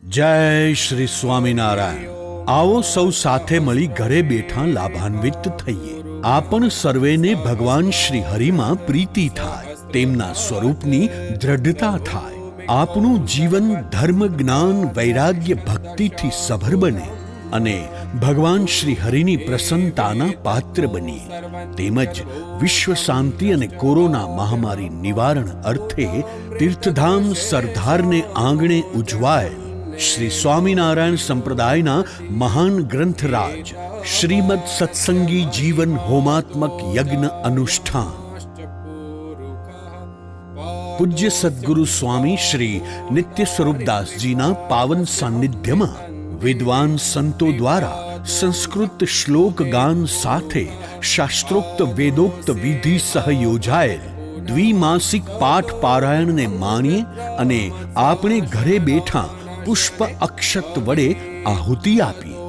જય શ્રી સ્વામિનારાયણ। આવો સૌ સાથે મળી ઘરે બેઠા લાભાન્વિત થઈએ। આપણ સર્વેને ભગવાન શ્રી હરિમાં પ્રીતિ થાય, તેમના સ્વરૂપની દ્રઢતા થાય, આપણું જીવન ધર્મ જ્ઞાન વૈરાગ્ય ભક્તિથી સભર બને અને ભગવાન શ્રી હરિની પ્રસન્નતાના પાત્ર બનીએ। તેમજ વિશ્વ શાંતિ અને કોરોના મહામારી નિવારણ અર્થે તીર્થધામ સરદારને આંગણે ઉજવાયેલ શ્રી સ્વામિનારાયણ સંપ્રદાયના મહાન ગ્રંથરાજ શ્રીમદ સત્સંગી જીવન હોમાત્મક યજ્ઞ અનુષ્ઠાન પૂજ્ય સદ્ગુરુ સ્વામી શ્રી નિત્ય સ્વરૂપદાસજીના પાવન સાનિધ્યમાં વિદ્વાન સંતો દ્વારા સંસ્કૃત શ્લોક ગાન સાથે શાસ્ત્રોક્ત વેદોક્ત વિધિ સહ યોજાયેલ દ્વિમાસિક પાઠ પારાયણને માણીએ અને આપણે ઘરે બેઠા પુષ્પ અક્ષત વડે આહુતિ આપીએ।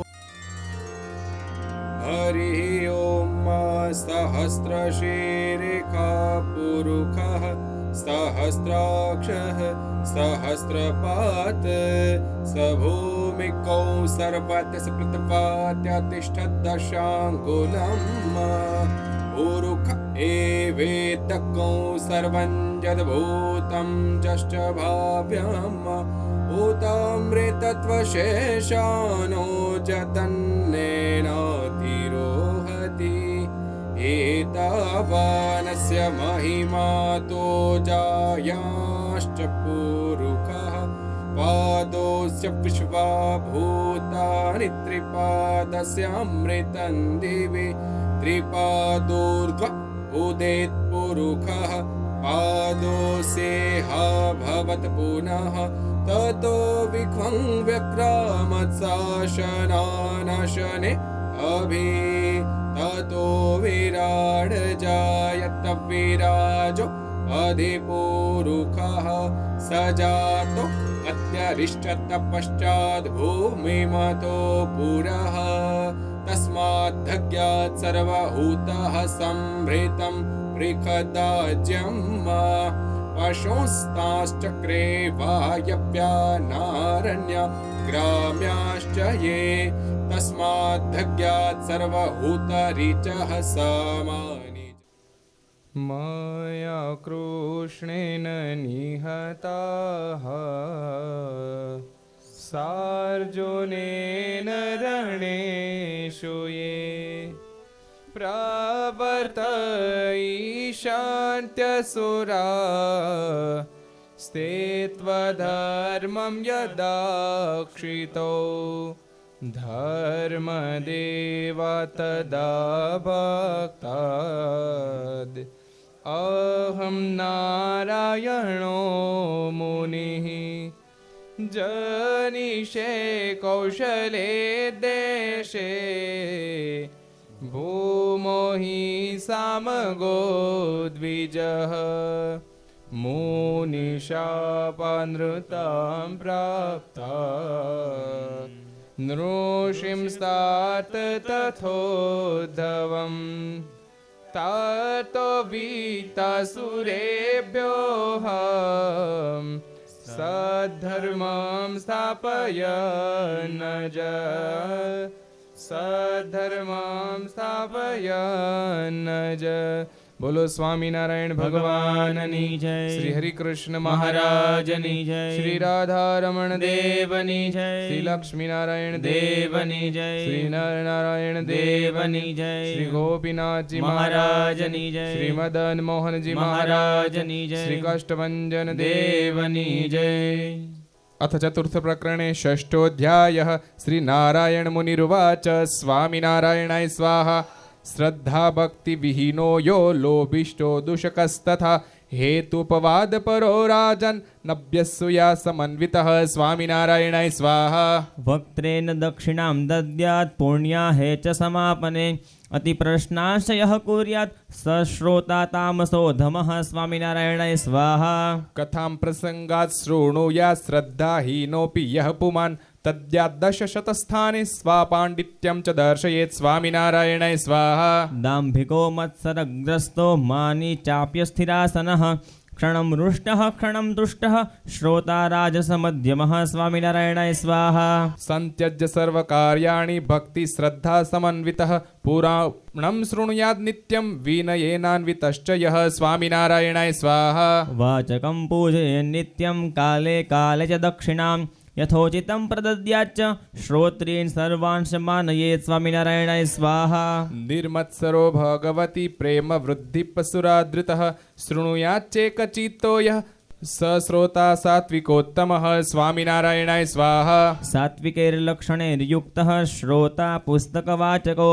હરિ ઓમ સહસ્ર શીર્ષા પુરુષઃ સહસ્રાક્ષઃ સહસ્રપાત સભૂમિકૌ સર્વત્ય સપ્રતપાત્ય તિષ્ઠત દશાંગુલમ પુરુષ એવેતકૌ સર્વં જદભૂतं જશ્ચ ભાવ્યમ ઉતામૃતત્વશેષાનો જતન્નેનાતિરોહતિ એતાવાનસ્ય મહિમાતો જાયાશ્ચ પુરુષઃ પાદોસ્ય વિશ્વાભૂતાનિ ત્રિપાદસ્યામૃतं દિવિ ત્રિપાદોર્ધ્વ ઉદેત પુરુષઃ પાદોસ્યેહા ભવત પુનઃ તતો વિખં વ્યક્રામત્સાશનાનશને અભિ તતો વિરાડ જાયત વિરાજો અધિપુરુષઃ સજાતો અત્યરિષ્ટત પશ્ચાદ ભૂમિમતો પુરઃ તસ્માદ્ધગ્યાત સર્વહૂતઃ સંભૃતં પ્રિખદાજ્યમ પશુંસ્તાશ્ચક્રે વાયવ્યાનારણ્ય ગ્રામ્યાશ્ચ યે તસ્માદ્ધગ્યાત સર્વહૂતરીચઃ સમાની મયા કૃષ્ણેન નિહતાઃ સાર્જુનેન રણેષુ યે પ્રવર્તયિષ્યન્ત્યસુરા સ્થિત્વધર્મં યદાક્ષિતો ધર્મદેવા તદા ભક્તાદ અહં નારાયણો મુનિઃ જનિષે કૌશલે દેશે ભૂમો હિ સામગો દ્વિજઃ મુનિશાપાનૃતાં પ્રાપ્તા નૃષિંસ્તાત તથોદ્ધવં તતો વીતાસુરેભ્યો સદ્ધર્મં સ્થાપયન્ન જ સદ્ધર્મં સ્થાપયન્ન જ। બોલો સ્વામિનારાયણ ભગવાનની જય, શ્રી હરિકૃષ્ણ મહારાજની જય, શ્રી રાધારમણ દેવની જય, શ્રી લક્ષ્મીનારાયણ દેવની જય, શ્રી નરનારાયણ દેવની જય, શ્રી ગોપીનાથજી મહારાજની જય, શ્રી મદન મોહનજી મહારાજની જય, શ્રી કષ્ટભંજન દેવની જય। અથ ચતુર્થ પ્રકરણે ષષ્ઠોધ્યાયઃ શ્રી નારાયણ મુનિરુવાચ સ્વામિનારાયણાય સ્વાહા શ્રદ્ધા ભક્તિ વિહીનો યો લોભિષ્ટો દુષકસ્તથા હેતુપવાદ પરો રાજન નભ્યસુયા સમન્વિતઃ સ્વામિનારાયણાય સ્વાહા। વક્ત્રેન દક્ષિણાં દદ્યાત પુણ્યા હે ચ સમાપને અતિપ્રશ્નાશયઃ કુર્યાત સશ્રોતા તામસો ધમઃ સ્વામિનારાયણાય સ્વાહા। કથાં પ્રસંગાત શૃણુયાત શ્રદ્ધાહીનોપી યઃ પુમાન તદ્યાદશશતસ્થાને સ્વાપાંડિત્યં ચ દર્શયેત સ્વામિનારાયણાય સ્વાહા। દાંભિકો મત્સરગ્રસ્તો માની ચાપ્ય સ્થિરાસનઃ क्षणं रुष्टः क्षणं तुष्टः श्रोता राजसमध्यमः स्वामिनारायणाय स्वाहा संत्यज्य सर्वकार्याणि भक्ति श्रद्धा समन्वितः पुराणं शृणुयात् नित्यं विनयेनान्वितश्च यः स्वामिनारायणाय स्वाहा वाचकं पूजयन् नित्यं काले काले च दक्षिणां यथोचितं प्रदद्याच्च श्रोत्रीन् सर्वांश मानयेत् स्वामिनारायणाय स्वाहा निर्मत्सरो भगवती प्रेम वृद्धिपसुरादृतः शृणुयाच्चेकचित्तो यः स श्रोता सात्विकोत्तमः स्वामिनारायणाय स्वाहा सात्विकैर्लक्षणैर्युक्तः श्रोता पुस्तकवाचको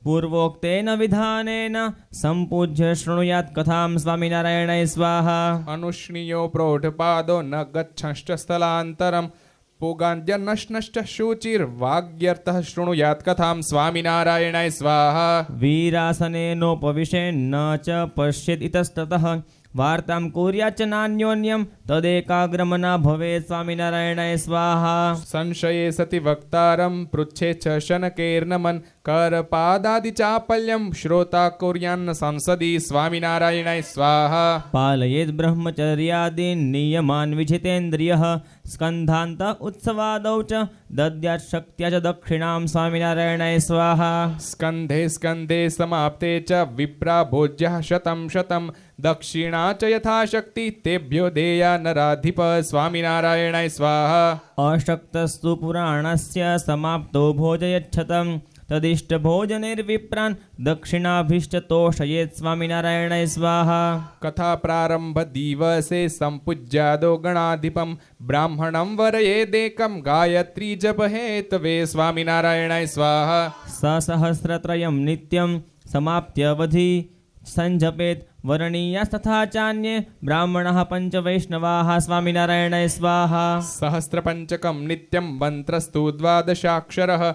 पूर्वोक्तेन विधानेन सम्पूज्य शृणुयात् कथां स्वामिनारायणाय स्वाहा अनुष्णीयो प्रौढपादो न गच्छंश्च स्थलान्तरं पुगाञ्जनश्नश्च शुचिर्वाग्यर्थः शृणुयात् कथां स्वामिनारायणाय स्वाहा वीरासनेनोपविशेन्न च पश्येत् इतस्ततः वार्तां कुर्याच्च नान्योन्यं तदेकाग्रमना भवेत् स्वामिनारायणाय स्वाहा संशये सति वक्तारं पृच्छे च शनकैर्नमन् करपादादिचापल्यं श्रोता कुर्यान्न संसदि स्वामिनारायणाय स्वाहा पालयेत् ब्रह्मचर्यादीन् नियमान् विजितेन्द्रियः स्कन्धान्त उत्सवादौ च दद्यात् शक्त्या च दक्षिणां स्वामिनारायणाय स्वाहा स्कन्धे स्कन्धे समाप्ते च विप्रा भोज्यः शतं शतं दक्षिणा च यथाशक्ति तेभ्यो देया नराधिप स्वामिनारायणाय स्वाहा अशक्तस्तु पुराणस्य समाप्तो भोजयच्छतं तदिष्टभोजनैर्विप्रान् दक्षिणाभीष्टतोषयेत् स्वामिनारायणाय स्वाहा कथा प्रारंभ दिवसे सम्पूज्यादो गणाधिपं ब्राह्मणं वरयेदेकं गायत्री जपहेतवे स्वामिनारायणाय स्वाहा ससहस्रत्रयं नित्यं समाप्त्यवधि सञ्जपेत् वरणीयास्तथा चान्ये ब्राह्मणः पञ्चवैष्णवाः स्वामिनारायणाय स्वाहा सहस्रपञ्चकं नित्यं मन्त्रस्तु द्वादशाक्षरः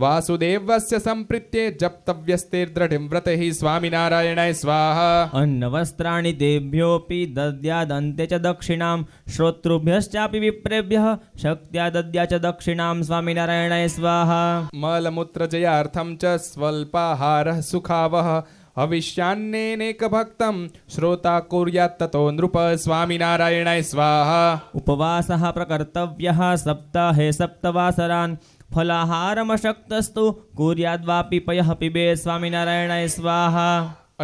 वासुदेवस्य सम्प्रीत्ये जप्तव्यस्तेर्दृढं व्रतैः स्वामिनारायणाय स्वाहा अन्नवस्त्राणि तेभ्योऽपि दद्यादन्ते च दक्षिणां श्रोतृभ्यश्चापि विप्रेभ्यः शक्त्या दद्या च दक्षिणां स्वामिनारायणाय स्वाहा मलमूत्रजयार्थं च स्वल्पाहारः सुखावः हविष्यान्नेनेकभक्तं श्रोता कुर्यात् ततो नृप स्वामिनारायणाय स्वाहा उपवासः प्रकर्तव्यः सप्ताहे सप्तवासरान् फलाहारमशक्तस्तु कुर्याद्वापि पयः पिबेत् स्वामिनारायणाय स्वाहा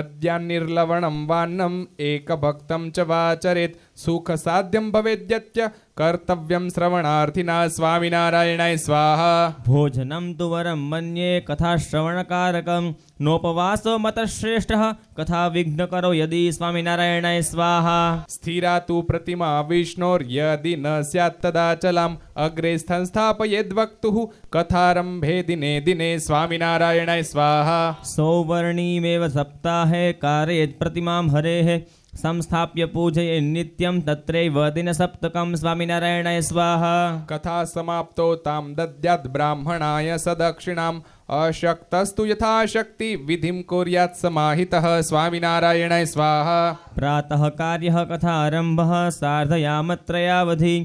अद्यान्निर्लवणं वान्नम् एकभक्तं च वाचरेत् सुखसाध्यं भवेद्यत्य कर्तव्यं श्रवणार्थिना स्वामिनारायणाय स्वाहा भोजनं तु वरं मन्ये कथाश्रवणकारकं नोपवासो मतश्रेष्ठः कथा विघ्नकरो यदि स्वामिनारायणाय स्वाहा स्थिरा तु प्रतिमा विष्णोर्यदि न स्यात् तदाचलाम् अग्रे संस्थापयेद्वक्तुः कथारम्भे दिने दिने स्वामिनारायणाय स्वाहा सौवर्णीमेव सप्ताहे कारयेत् प्रतिमां हरेः संस्थाप्य पूजये नित्यं तत्रैव दिनसप्तकं स्वामिनारायणाय स्वाहा कथा समाप्तो तां दद्यात् ब्राह्मणाय सदक्षिणाम् अशक्तस्तु यथाशक्ति विधिं कुर्यात् समाहितः स्वामिनारायणाय स्वाहा प्रातः कार्यः कथारम्भः सार्धयामत्रयावधि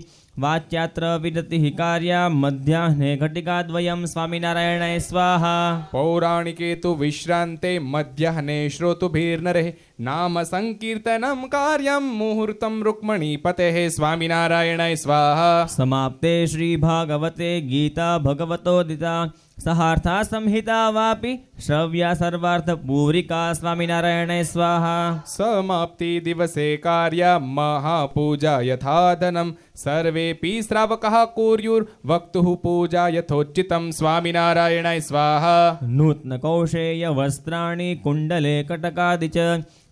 वाच्यात्र विरतिः कार्या मध्याह्ने घटिकाद्वयं स्वामिनारायणाय स्वाहा पौराणिके तु विश्रान्ते मध्याह्ने श्रोतुभिर्नरेः नाम संकीर्तनं कार्यं मुहूर्तं रुक्मणीपतेः स्वामिनारायणाय स्वाहा समाप्ते श्रीभागवते गीता भगवतोदिता सहार्था संहिता वापि श्रव्या सर्वार्थपूरिका स्वामिनारायणाय स्वाहा समाप्ति दिवसे कार्या महापूजा यथाधनं सर्वेऽपि श्रावकाः कुर्युर्वक्तुः पूजा यथोचितं स्वामिनारायणाय स्वाहा नूत्नकौशेयवस्त्राणि कुण्डले कटकादि च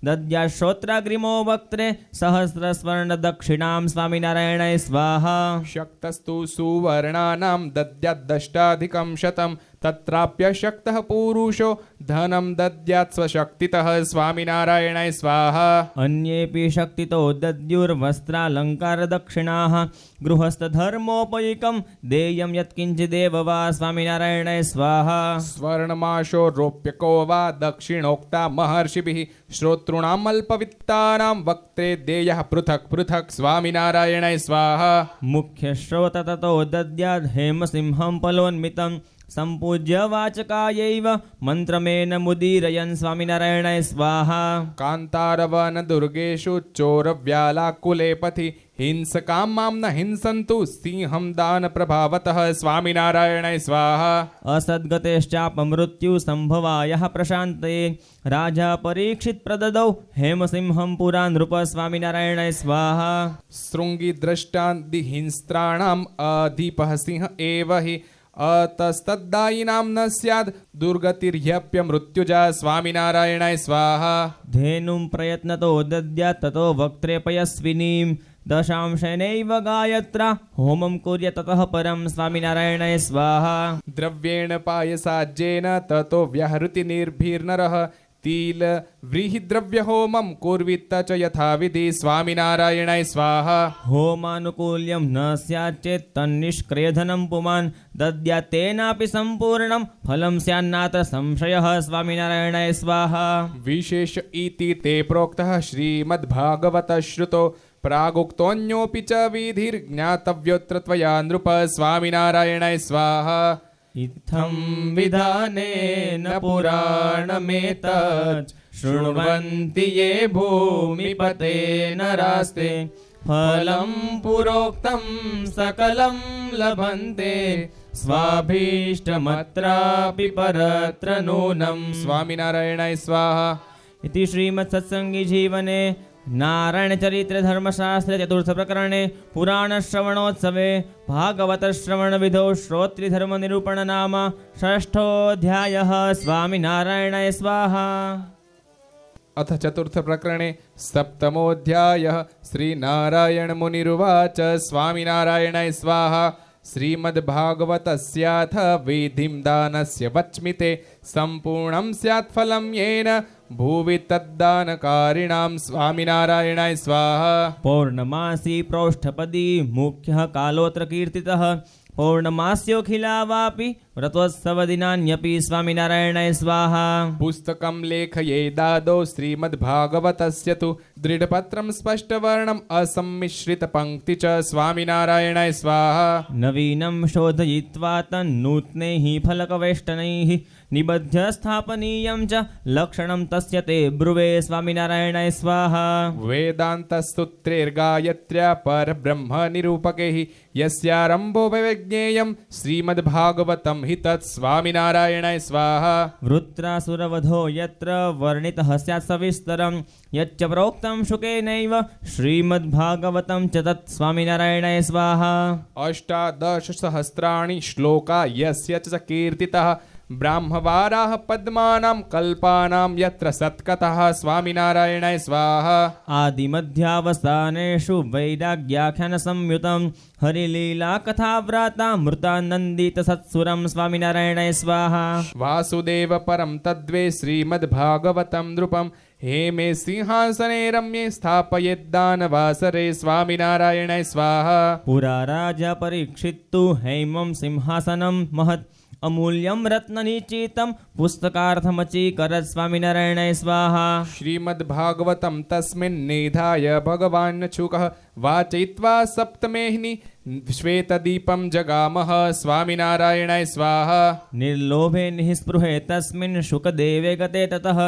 दद्या श्रोत्राग्रिमो वक्त्रे सहस्रस्वर्णदक्षिणां स्वामिनारायणाय स्वाहा शक्तस्तु सुवर्णानां दद्याद्दष्टाधिकं शतं तत्राप्यशक्तः पुरुषो धनं दद्यात् स्वशक्तितः स्वामिनारायणाय स्वाहा अन्येऽपि शक्तितो दद्युर्वस्त्रालङ्कारदक्षिणाः गृहस्थधर्मोपैकं देयं यत्किञ्चिदेव वा स्वामिनारायणाय स्वाहा स्वर्णमाशो रोप्यको वा दक्षिणोक्ता महर्षिभिः श्रोतॄणाम् अल्पवित्तानां वक्त्रे देयः पृथक् पृथक् स्वामिनारायणाय स्वाहा मुख्यश्रोत ततो दद्याद् हेमसिंहं फलोन्मितं सम्पूज्य वाचकायैव मन्त्रमेन मुदीरयन् स्वामिनारायणाय स्वाहा कान्तारवन दुर्गेषु चोरव्यालाकुले पथि हिंसकां मां न हिंसन्तु सिंहं दानप्रभावतः स्वामिनारायणाय स्वाहा असद्गतेश्चापमृत्यु सम्भवायः प्रशान्ते राजा परीक्षित प्रददौ हेमसिंहं पुरा नृप स्वामिनारायणाय स्वाहा शृङ्गिद्रष्टादिहिंस्त्राणाम् अधिपः सिंह एव हि अतस्तद्दायिनां न स्याद् दुर्गतिर्ह्यप्यमृत्युजा स्वामिनारायणाय स्वाहा धेनुं प्रयत्नतो दद्यात् ततो वक्त्रे पयस्विनीं दशांशेनैव गायत्रा होमं कुर्य ततः परं स्वामिनारायणाय स्वाहा द्रव्येण पायसाज्येन ततो व्याहृतिनिर्भिर्नरः तिलव्रीहिद्रव्यहोमं कुर्वित्त च यथाविधि स्वामिनारायणाय स्वाहा होमानुकूल्यं न स्यात् चेत् तन्निष्क्रियधनं पुमान् दद्यात् तेनापि सम्पूर्णं फलं स्यान्नात्र संशयः स्वामिनारायणाय स्वाहा विशेष इति ते प्रोक्तः श्रीमद्भागवतः श्रुतो प्रागुक्तोऽन्योऽपि च विधिर्ज्ञातव्योऽत्र त्वया नृप स्वामिनारायणाय स्वाहा इत्थं विधानेन पुराणमेतत् शृण्वन्ति ये भूमिपते नरास्ते फलं पुरोक्तं सकलं लभन्ते स्वाभीष्टमत्रापि परत्र नूनं स्वामिनारायणाय स्वाहा इति श्रीमत्सत्सङ्गी जीवने नारायणचरित्र धर्मशास्त्रे चतुर्थप्रकरणे पुराणश्रवणोत्सवे भागवतश्रवणविधौ श्रोतृधर्मनिरूपण नाम षष्ठोऽध्यायः स्वामिनारायणाय स्वाहा अथ चतुर्थप्रकरणे सप्तमोऽध्यायः श्रीनारायणमुनिरुवाच स्वामिनारायणाय स्वाहा श्रीमद्भागवतस्याथ विधिं दानस्य वच्मि ते सम्पूर्णं स्यात् फलं येन भुवि तद्दानकारिणां स्वामिनारायणाय स्वाहा पौर्णमासी प्रोष्ठपदी मुख्यः कालोऽत्र कीर्तितः पौर्णमास्योऽखिलावापि व्रतोत्सवदिनान्यपि स्वामिनारायणाय स्वाहा पुस्तकं लेखयेदादौ श्रीमद्भागवतस्य तु दृढपत्रं स्पष्टवर्णम् असम्मिश्रितपङ्क्ति च स्वामिनारायणाय स्वाहा नवीनं शोधयित्वा तन्नूत्नैः फलकवेष्टनैः निबध्य स्थापनीयं च लक्षणं तस्य ते ब्रुवे स्वामिनारायणाय स्वाहा वेदान्तसूत्रेर्गायत्र्या परब्रह्मनिरूपकैः यस्यारम्भो विज्ञेयं श्रीमद्भागवतं हि तत् स्वामिनारायणाय स्वाहा वृत्रासुरवधो यत्र वर्णितः स्यात् सविस्तरं यच्च प्रोक्तं शुकेनैव श्रीमद्भागवतं च तत् स्वामिनारायणाय स्वाहा 18,000 श्लोका यस्य च कीर्तितः ब्राह्मवाराः पद्मानां कल्पानां यत्र सत्कथः स्वामिनारायणाय स्वाहा आदिमध्यावसानेषु वैराग्याख्यानसंयुतं हरिलीलाकथाव्रातामृतानन्दितसत्सुरं स्वामिनारायणाय स्वाहा वासुदेव परं तद्वे श्रीमद्भागवतं नृपं हेमे सिंहासने रम्ये स्थापयेद्दानवासरे स्वामिनारायणाय स्वाहा पुरा राजा परीक्षित्तु हैमं सिंहासनं महत् अमूल्यं रत्ननिचितं पुस्तकार्थमचीकरत् स्वामिनारायणाय स्वाहा श्रीमद्भागवतं तस्मिन्निधाय भगवान् शुकः वाचयित्वा सप्तमेहिनी श्वेतदीपं जगामः स्वामिनारायणाय स्वाहा निर्लोभे निःस्पृहे तस्मिन् शुकदेवे गते ततः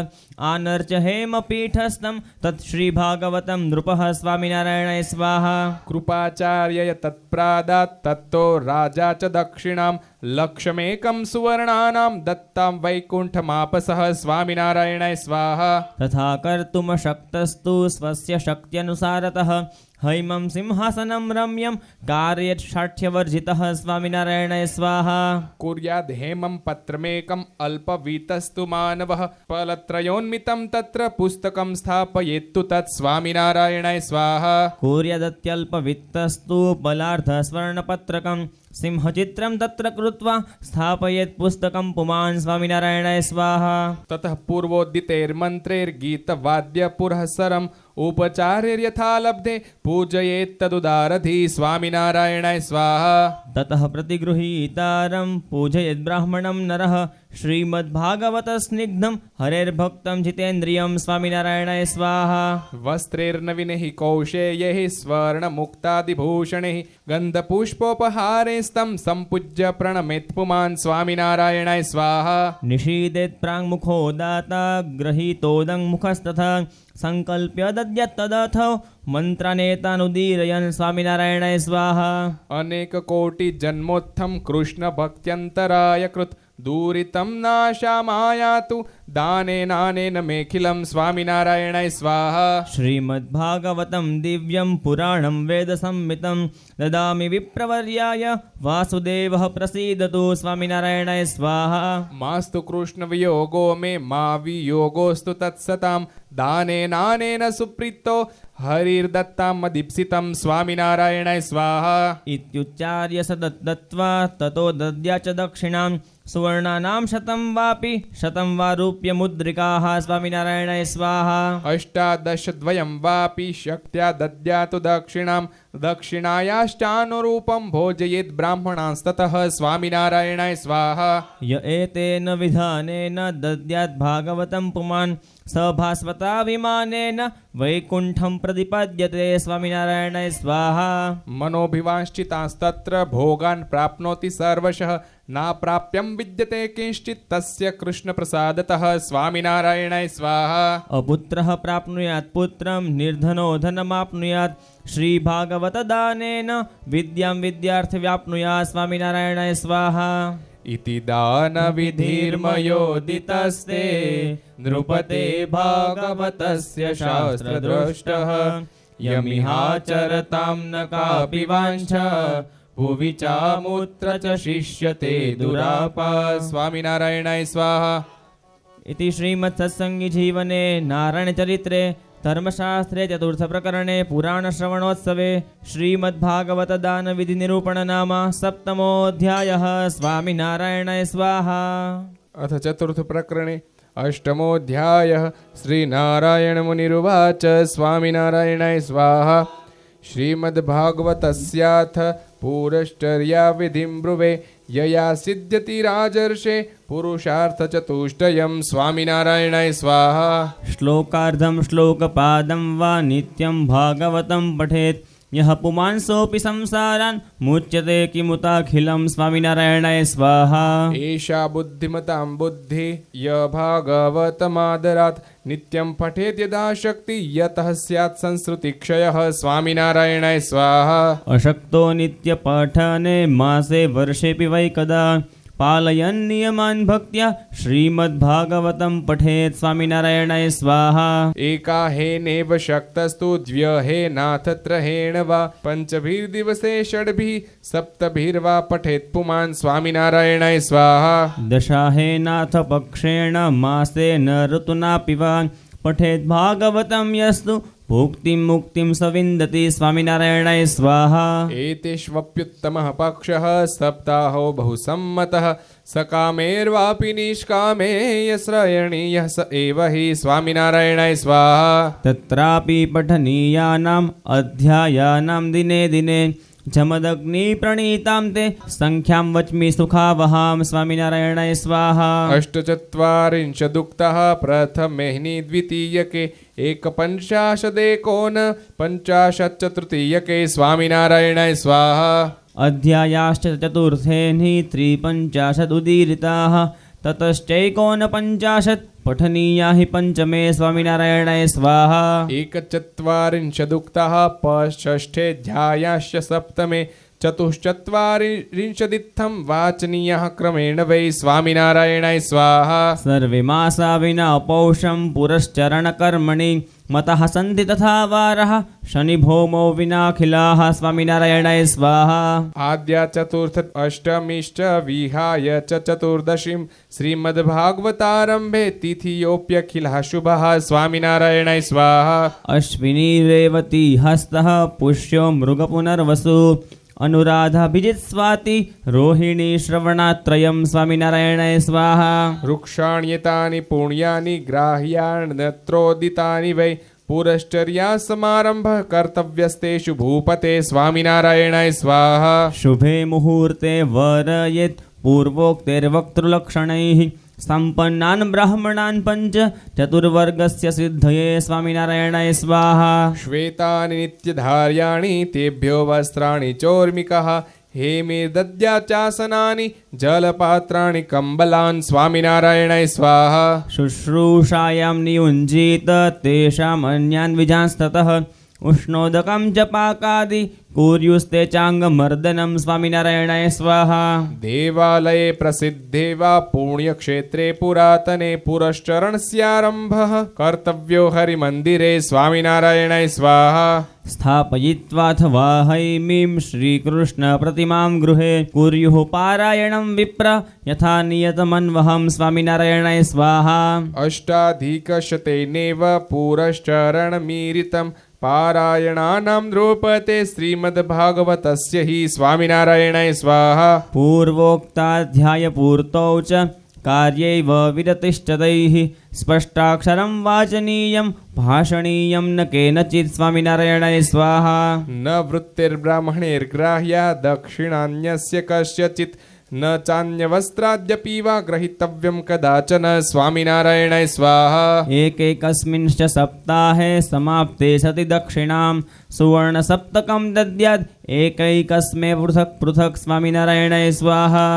आनर्च हेमपीठस्थं तत् श्रीभागवतं नृपः स्वामिनारायणाय स्वाहा कृपाचार्य तत्प्रादात् तत्तो राजा च दक्षिणां लक्षमेकं सुवर्णानां दत्तां वैकुण्ठमापसः स्वामिनारायणाय स्वाहा तथा कर्तुमशक्तस्तु स्वस्य शक्त्यनुसारतः हैमं सिंहासनं रम्यं कार्यच्छाठ्यवर्जितः स्वामिनारायणाय स्वाहा कुर्याद् हेमं पत्रमेकम् अल्पवीतस्तु मानवः फलत्रयोन्मितं तत्र पुस्तकं स्थापयेत्तु तत् स्वामिनारायणाय स्वाहा कुर्यादत्यल्पवित्तस्तु बलार्धस्वर्णपत्रकं सिंहचित्रं तत्र कृत्वा स्थापयेत् पुस्तकं पुमान् स्वामिनारायणाय स्वाहा ततः पूर्वोदितैर्मन्त्रैर्गीतवाद्यपुरःसरम् उपचार्यर्यथा लब्धे पूजयेत्तदुदारधि स्वामिनारायणाय स्वाहा ततः प्रतिगृहीतारं पूजयेद्ब्राह्मणं नरः श्रीमद्भागवतस्निग्धं हरेर्भक्तं जितेन्द्रियं स्वामिनारायणाय स्वाहा वस्त्रैर्नवीनैः कौशेयैः स्वर्णमुक्तादिभूषणैः गन्धपुष्पोपहारैस्तं सम्पूज्य प्रणमेत् पुमान् स्वामिनारायणाय स्वाहा निषीदेत् प्राङ्मुखो दाता गृहीतोदं मुखस्तथा संकल्प्य दद्यत्तदथो मन्त्रानेतानुदीरयन् स्वामिनारायणाय स्वाहा अनेक कोटि जन्मोत्थं कृष्ण भक्त्यन्तराय कृत दूरितं नाशामायातु दानेनानेन मेखिलं स्वामिनारायणाय स्वाहा श्रीमद्भागवतं दिव्यं पुराणं वेदसंहितं ददामि विप्रवर्याय वासुदेवः प्रसीदतु स्वामिनारायणाय स्वाहा मास्तु कृष्णवियोगो मे मा वियोगोऽस्तु तत्सतां दानेनानेन सुप्रीतो हरिर्दत्तां मदीप्सितं स्वामिनारायणाय स्वाहा इत्युच्चार्य स दत्त्वा ततो दद्या च दक्षिणां सुवर्णानां शतं वापि शतं वा रूप्यमुद्रिकाः स्वामिनारायणाय स्वाहा अष्टादशद्वयं वापि शक्त्या दद्यातु दक्षिणां दक्षिणायाश्चानुरूपं भोजयेत् ब्राह्मणांस्ततः स्वामिनारायणाय स्वाहा य एतेन विधानेन दद्यात् भागवतं पुमान् स भास्वता विमानेन वैकुण्ठं प्रतिपद्यते स्वामिनारायणाय स्वाहा मनोभिवाञ्छितांस्तत्र भोगान् प्राप्नोति सर्वशः नाप्राप्यं विद्यते किंश्चित् तस्य कृष्णप्रसादतः स्वामिनारायणाय स्वाहा अपुत्रः प्राप्नुयात् पुत्रं निर्धनो धनमाप्नुयात् श्रीभागवतदानेन विद्यां विद्यार्थव्याप्नुयात् स्वामिनारायणाय स्वाहा इति दानविधिर्मयोदितस्ते नृपते भागवतस्य शास्त्रद्रष्टः यमिहाचरतां न कापि वाञ्छा भुवि चामुत्र च शिष्यते दुरापा स्वामिनारायणाय स्वाहा इति श्रीमत्सत्सङ्गीजीवने नारायणचरित्रे धर्मशास्त्रे चतुर्थप्रकरणे पुराणश्रवणोत्सवे श्रीमद्भागवतदानविधिनिरूपणनाम सप्तमोऽध्यायः स्वामिनारायणाय स्वाहा अथ चतुर्थप्रकरणे अष्टमोऽध्यायः श्रीनारायणमुनिरुवाच स्वामिनारायणाय स्वाहा श्रीमद्भागवतस्याथ पूरश्चर्या विधिं ब्रुवे यया सिद्ध्यति राजर्षे पुरुषार्थचतुष्टयं स्वामिनारायणाय स्वाहा श्लोकार्धं श्लोकपादं वा नित्यं भागवतं पठेत् यः पुमांसोऽपि संसारान् मुच्यते किमुताखिलं स्वामिनारायणाय स्वाहा एषा बुद्धिमतां बुद्धि य भागवतमादरात् नित्यं पठेत् यदा शक्ति यतः स्यात् संसृतिक्षयः स्वामिनारायणाय स्वाहा अशक्तो नित्यपठने मासे वर्षेऽपि वै कदा पालयन् नियमान् भक्त्या श्रीमद्भागवतं पठेत् स्वामिनारायणाय स्वाहा एकाहेनेव शक्तस्तु द्व्यहेनाथ त्रहेण वा पञ्चभिर्दिवसे षड्भिः सप्तभिर्वा पठेत् पुमान् स्वामिनारायणाय स्वाहा दशाहेनाथ पक्षेण मासेन ऋतुनापि वा पठेत् भागवतं यस्तु भुक्तिं मुक्तिं स विन्दति स्वामिनारायणाय स्वाहा एतेष्वप्युत्तमः पक्षः सप्ताहो बहुसम्मतः सकामेर्वापि निष्कामे यस्रयणीयः स एव हि स्वामिनारायणाय स्वाहा तत्रापि पठनीयानाम् अध्यायानां दिने दिने झमदग्निप्रणीतां ते संख्यां वच्मि सुखावहां स्वामिनारायणाय स्वाहा अष्टचत्वारिंशदुक्तः प्रथमेऽह्नि द्वितीयके एकपञ्चाशदेकोन पञ्चाशच्चतुर्थीयके स्वामिनारायणाय स्वाहा अध्यायाश्च चतुर्थेऽह्नि त्रिपञ्चाशदुदीरिताः ततश्चैकोनपञ्चाशत् पठनीया हि पञ्चमे स्वामिनारायणाय स्वाहा एकचत्वारिंशदुक्तः षष्ठेऽध्यायाश्च सप्तमे चतुश्चत्वारिंशदित्थं वाचनीयः क्रमेण वै स्वामिनारायणाय स्वाहा सर्वे मासा विना पौषं पुरश्चरणकर्मणि मतः सन्ति तथा वारः शनिभौमो विनाखिलाः स्वामिनारायणाय स्वाहा आद्या चतुर्थ अष्टमीश्च विहाय च चतुर्दशीं श्रीमद्भागवतारम्भे तिथियोऽप्यखिलः शुभः स्वामिनारायणाय स्वाहा अश्विनी रेवती हस्तः पुष्यो मृगपुनर्वसु अनुराधाभिजित् स्वाति रोहिणी श्रवणात्रयं स्वामिनारायणाय स्वाहा रुक्षाण्येतानि पुण्यानि ग्राह्याण्यत्रोदितानि वै पुरश्चर्या समारंभः कर्तव्यस्तेषु भूपते स्वामिनारायणाय स्वाहा शुभे मुहूर्ते वरयेत् पूर्वोक्तेर्वक्तृलक्षणैः सम्पन्नान् ब्राह्मणान् पञ्च चतुर्वर्गस्य सिद्धये स्वामिनारायणाय स्वाहा श्वेतानि नित्यधार्याणि तेभ्यो वस्त्राणि चोर्मिकः हेमे दद्याचासनानि जलपात्राणि कम्बलान् स्वामिनारायणाय स्वाहा शुश्रूषायां नियुञ्जीत तेषामन्यान् विजांस्ततः उष्णोदकं च पाकादि कुर्युस्ते चाङ्गमर्दनं स्वामिनारायणाय स्वाहा देवालये प्रसिद्धे वा पुण्यक्षेत्रे पुरातने पुरश्चरणस्यारम्भः कर्तव्यो हरिमन्दिरे स्वामिनारायणाय स्वाहा स्थापयित्वाथवा हैमीं श्रीकृष्णप्रतिमां गृहे कुर्युः पारायणं विप्र यथा नियतमन्वहं स्वामिनारायणाय स्वाहा अष्टाधिकशतेनेव पुरश्चरणमीरितं पारायणानां द्रौपते श्रीमद्भागवतस्य हि स्वामिनारायणाय स्वाहा पूर्वोक्ताध्यायपूर्तौ च कार्यैव विरतिश्चतैः स्पष्टाक्षरं वाचनीयं भाषणीयं न केनचित् स्वामिनारायणाय स्वाहा न वृत्तिर्ब्राह्मणैर्ग्राह्या दक्षिणान्यस्य कस्यचित् न चान्यवस्त्राद्यपि वा ग्रहीतव्यं कदाचन स्वामिनारायणाय स्वाहा एकैकस्मिंश्च सप्ताहे समाप्ते सति दक्षिणां सुवर्णसप्तकं दद्यात् एकैकस्मै पृथक् पृथक् स्वामिनारायणाय स्वाहा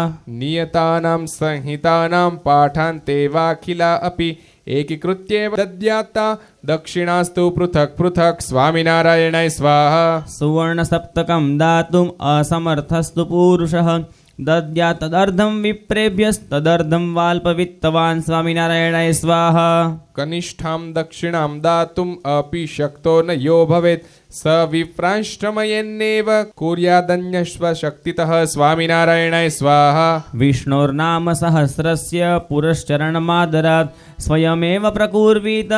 नियतानां संहितानां पाठान्ते वाखिला अपि एकीकृत्येव दद्यात्ता दक्षिणास्तु पृथक् पृथक् स्वामिनारायणाय स्वाहा सुवर्णसप्तकं दातुम् असमर्थस्तु पुरुषः दद्यात् तदर्धं विप्रेभ्यस्तदर्धं वाल्पवित्तवान् स्वामिनारायणाय स्वाहा कनिष्ठां दक्षिणां दातुम् अपि शक्तो न यो भवेत् स विप्रांश्रमयन्नेव कुर्यादन्यश्वशक्तितः स्वामिनारायणाय स्वाहा विष्णोर्नाम सहस्रस्य पुरश्चरणमादरात् स्वयमेव प्रकुर्वीत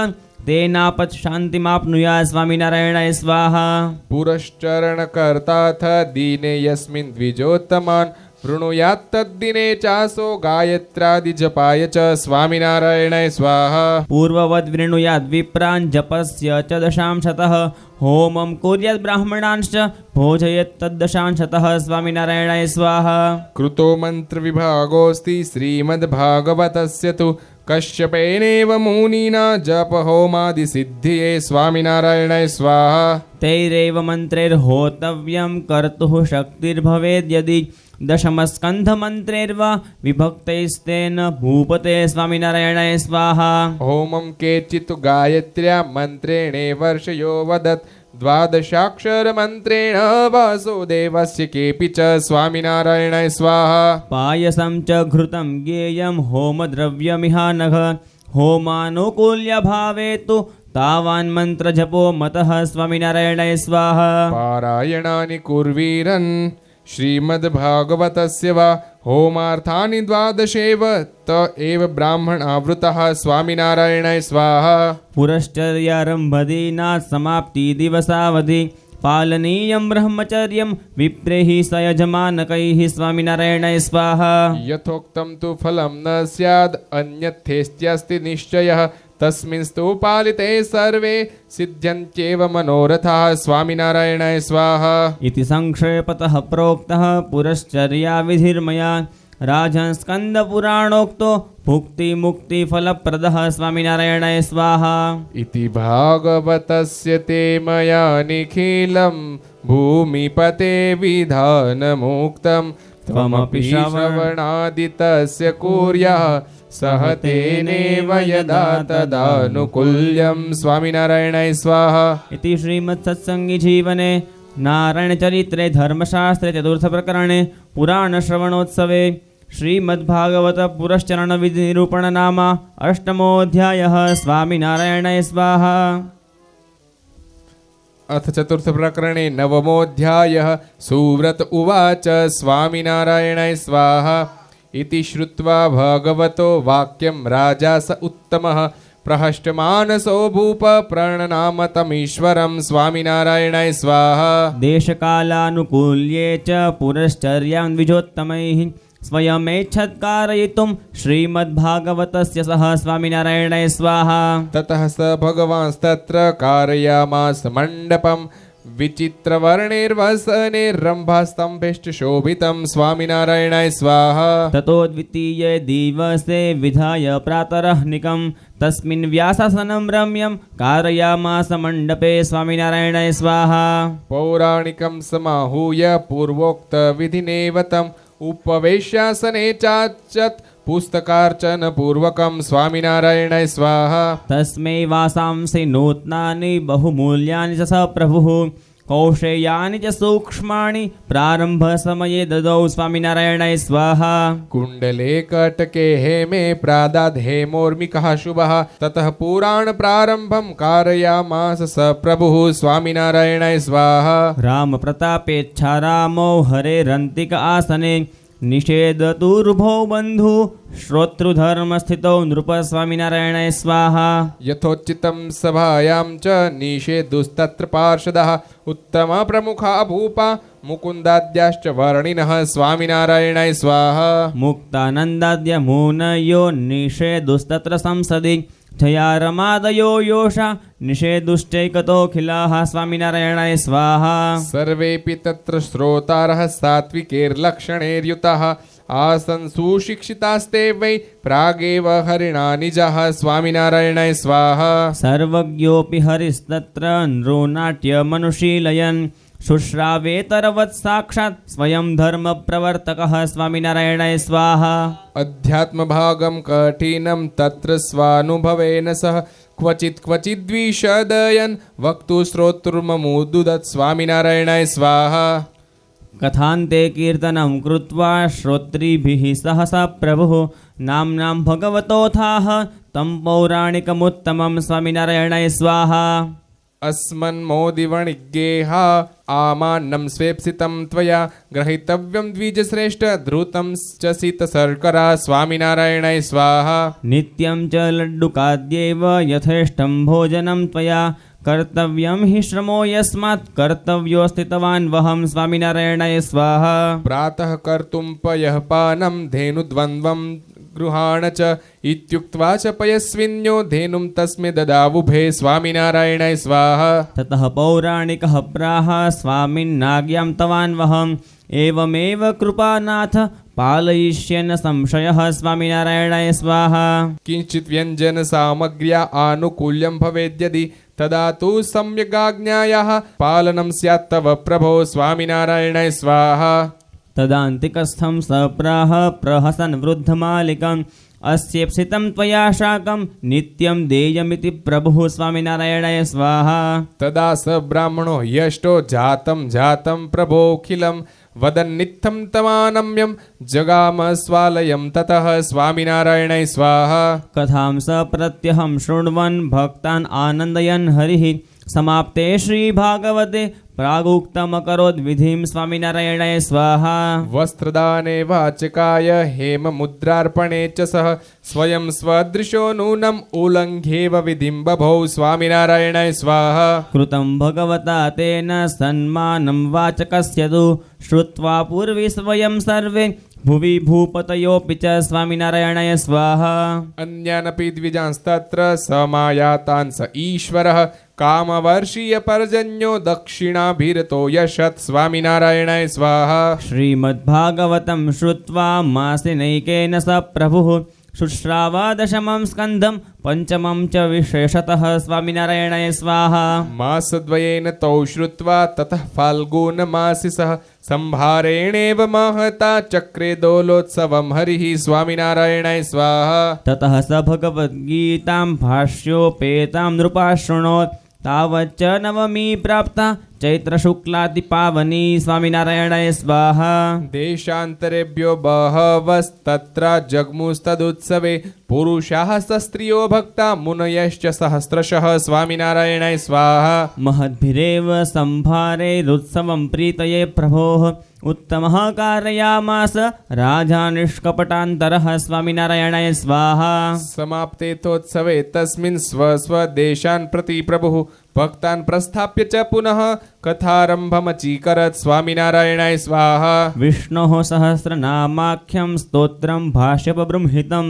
तेनापत् शान्तिमाप्नुयात् स्वामिनारायणाय स्वाहा पुरश्चरणकर्ताथ दीने यस्मिन् द्विजोत्तमान् वृणुयात् तद्दिने चासो गायत्रादिजपाय च स्वामिनारायणाय स्वाहा पूर्ववद् वृणुयाद् विप्रान् जपस्य च दशांशतः होमं कुर्यात् ब्राह्मणांश्च भोजयेत् तद्दशांशतः स्वामिनारायणाय स्वाहा कृतो मन्त्रविभागोऽस्ति श्रीमद्भागवतस्य तु कश्यपेनेव मुनिना जपहोमादिसिद्धिये स्वामिनारायणाय स्वाहा तैरेव मन्त्रैर्होतव्यं कर्तुः शक्तिर्भवेद्यदि दशमस्कन्धमन्त्रैर्वा विभक्तैस्तेन भूपते स्वामिनारायणाय स्वाहा होमं केचित् गायत्र्या मन्त्रेणे वर्षयो वदत् द्वादशाक्षरमन्त्रेण वासुदेवस्य केऽपि च स्वामिनारायणाय स्वाहा पायसं च घृतं ज्ञेयं होमद्रव्यमिहानघ होमानुकूल्यभावे तु तावान् मन्त्रजपो मतः स्वामिनारायणाय स्वाहा पारायणानि कुर्वीरन् श्रीमद्भागवतस्य वा होमार्थानि द्वादशेव त एव ब्राह्मणावृतः स्वामिनारायणाय स्वाहा पुरश्चर्यारम्भदीनात् समाप्तिदिवसावधि पालनीयं ब्रह्मचर्यं विप्रेहि स यजमानकैः स्वामिनारायणाय स्वाहा यथोक्तं तु फलं न स्याद् अन्यथेस्त्यस्ति निश्चयः तस्मिंस्तु पालिते सर्वे सिद्ध्यन्त्येव मनोरथाः स्वामिनारायणाय स्वाहा इति संक्षेपतः प्रोक्तः पुरश्चर्याविधिर्मया राजन्स्कन्दपुराणोक्तो भुक्तिमुक्तिफलप्रदः स्वामिनारायणाय स्वाहा इति भागवतस्य ते मया निखिलं भूमिपते विधानमुक्तं त्वमपि श्रवणादितस्य कुर्याः सह तेनेव यदा तदानुकूल्यं स्वामिनारायणाय स्वाहा इति श्रीमत्सत्सङ्गीजीवने नारायणचरित्रे धर्मशास्त्रे चतुर्थप्रकरणे पुराणश्रवणोत्सवे श्रीमद्भागवत पुरश्चरणविधिनिरूपण नाम अष्टमोऽध्यायः स्वामिनारायणाय स्वाहा अथ चतुर्थप्रकरणे नवमोऽध्यायः सुव्रत उवाच स्वामिनारायणाय स्वाहा इति श्रुत्वा भगवतो वाक्यं राजा स उत्तमः प्रहष्टमानसो भूप प्रणनाम तमीश्वरं स्वामिनारायणाय स्वाहा देशकालानुकूल्ये च पुरश्चर्यां द्विजोत्तमैः स्वयमेच्छत्कारयितुं श्रीमद्भागवतस्य सह स्वामिनारायणाय स्वाहा। ततः स भगवांस्तत्र कारयामास मण्डपम् विचित्रवर्णैर्वसनैर्रम्भास्तम्भैश्च शोभितं स्वामिनारायणाय स्वाहा। ततो द्वितीये दिवसे विधाय प्रातरह्निकं तस्मिन् व्यासासनं रम्यं कारयामास मण्डपे स्वामिनारायणाय स्वाहा। पौराणिकं समाहूय पूर्वोक्तविधिनेवतम् उपवेश्यासने चाच्यत् पुस्तकार्चन पूर्वकं स्वामिनारायणाय स्वाहा। तस्मै वासांसि नूत्नानि बहुमूल्यानि च स प्रभुः कौशेयानि च सूक्ष्माणि प्रारम्भसमये ददौ स्वामिनारायणाय स्वाहा। कुण्डले कटके हेमे प्रादाद् हेमोर्मिकः शुभः ततः पुराण प्रारम्भं कारयामास स प्रभुः स्वामिनारायणाय स्वाहा। रामप्रतापेच्छा रामो हरेरन्तिक आसने निषेधतुर्भो बन्धु श्रोतृधर्मस्थितौ नृप स्वामिनारायणाय स्वाहा। यथोचितं सभायां च निषेधुस्तत्र पार्षदः उत्तमप्रमुखा भूपा मुकुन्दाद्याश्च वर्णिनः स्वामिनारायणाय स्वाहा। मुक्तानन्दाद्य मुनयो निषेधुस्तत्र संसदि जया रमादयो योषा निषेधुश्चैकतोऽखिलाः स्वामिनारायणाय स्वाहा। सर्वेऽपि तत्र श्रोतारः सात्विकैर्लक्षणैर्युताः आसन् सुशिक्षितास्ते वै प्रागेव हरिणा निजः स्वामिनारायणाय स्वाहा। सर्वज्ञोऽपि हरिस्तत्र नृनाट्यमनुशीलयन् शुश्रावेतरवत् साक्षात् स्वयं धर्मप्रवर्तकः स्वामिनारायणाय स्वाहा। अध्यात्मभागं कठिनं तत्र स्वानुभवेन सह क्वचिद्विशदयन् वक्तु श्रोतृर्ममुदुदत् स्वामिनारायणाय स्वाहा। कथान्ते कीर्तनं कृत्वा श्रोत्रिभिः सह स प्रभुः नाम्नां भगवतोऽथाः तं पौराणिकमुत्तमं स्वामिनारायणाय स्वाहा। अस्मन्मोदिवणिज्ञेः आमान्नं स्वेप्सितं त्वया ग्रहीतव्यं द्विजश्रेष्ठ धृतं च शीतशर्करा स्वामिनारायणाय स्वाहा। नित्यं च लड्डुकाद्यैव यथेष्टं भोजनं त्वया कर्तव्यं हि श्रमो यस्मात् कर्तव्योऽस्तितवान् वहं स्वामिनारायणाय स्वाहा। प्रातः कर्तुं पयः पानं धेनुद्वन्द्वं गृहाण च इत्युक्त्वा च पयस्विन्यो धेनुं तस्मै ददावुभे स्वामिनारायणाय स्वाहा। ततः पौराणिकः प्राह स्वामिन्नाज्ञां तवान् वहम् एवमेव कृपानाथ पालयिष्यन् संशयः स्वामिनारायणाय स्वाहा। किञ्चित् व्यञ्जनसामग्र्या आनुकूल्यं भवेद्यदि तदा तु सम्यगाज्ञायाः पालनं स्यात् तव प्रभो स्वामिनारायणाय स्वाहा। तदान्तिकस्थं सप्राह प्रहसन् वृद्धमालिकम् अस्येप्सितं त्वया शाकं नित्यं देयमिति प्रभुः स्वामिनारायणाय स्वाहा। तदा स ब्राह्मणो यष्टो जातं प्रभोऽखिलं वदन्नित्थं तमानम्यं जगाम स्वालयं ततः स्वामिनारायणाय स्वाहा। कथां स प्रत्यहं शृण्वन् भक्तान् आनन्दयन् हरिः समाप्ते श्रीभागवते प्रागुक्तमकरोद्विधिं स्वामिनारायणाय स्वाहा। वस्त्रदाने वाचकाय हेममुद्रार्पणे च सह स्वयं स्वदृशो नूनम् उल्लङ्घ्येव विधिं बभौ स्वामिनारायणाय स्वाहा। कृतं भगवता तेन सन्मानं वाचकस्य तु श्रुत्वा पूर्वी स्वयं सर्वे भुवि भूपतयोऽपि च स्वामिनारायणाय स्वाहा। अन्यानपि द्विजांस्तत्र समायातान् स ईश्वरः कामवर्षीयपर्जन्यो दक्षिणाभिरतो यशत् स्वामिनारायणाय स्वाहा। श्रीमद्भागवतं श्रुत्वा मासिनैकेन स प्रभुः शुश्राव दशमं स्कन्धं पञ्चमं च विशेषतः स्वामिनारायणाय स्वाहा। मासद्वयेन तौ श्रुत्वा ततः फाल्गुनमासि सह संभारेणेव महता चक्रे दोलोत्सवं हरिः स्वामिनारायणाय स्वाहा। ततः स भगवद्गीतां भाष्योपेतां नृपाशृणोत् तावच्च नवमी प्राप्ता चैत्रशुक्लादिपावनी स्वामिनारायणाय स्वाहा। देशान्तरेभ्यो बहवस्तत्र जग्मुस्तदुत्सवे पुरुषाः सस्त्रियो भक्ता मुनयश्च सहस्रशः स्वामिनारायणाय स्वाहा। महद्भिरेव सम्भारेरुत्सवं प्रीतये प्रभोः उत्तमः कारयामास राजा निष्कपटान्तरः स्वामिनारायणाय स्वाहा समाप्तेतोत्सवे तस्मिन् स्वस्वदेशान् प्रति प्रभुः भक्तान् प्रस्थाप्य च पुनः कथारम्भमचीकरत् स्वामिनारायणाय स्वाहा विष्णोः सहस्रनामाख्यं स्तोत्रं भाष्यपबृंहितं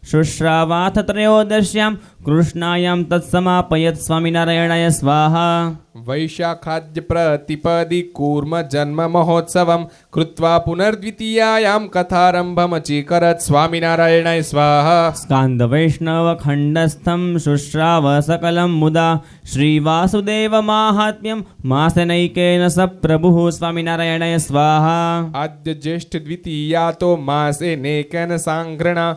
शुश्रावाथ त्रयोदश्यां कृष्णायां तत्समापयत् स्वामिनारायणाय स्वाहा वैशाखाद्य प्रतिपदि कूर्म जन्म महोत्सवं कृत्वा पुनर्द्वितीयायां कथारम्भमचीकरत् स्वामिनारायणाय स्वाहा स्कान्दवैष्णवखण्डस्थं शुश्राव सकलं मुदा श्रीवासुदेवमाहात्म्यं मासनैकेन स प्रभुः स्वामिनारायणाय स्वाहा आद्य ज्येष्ठ द्वितीयातो मासे नेकन सांघ्रणा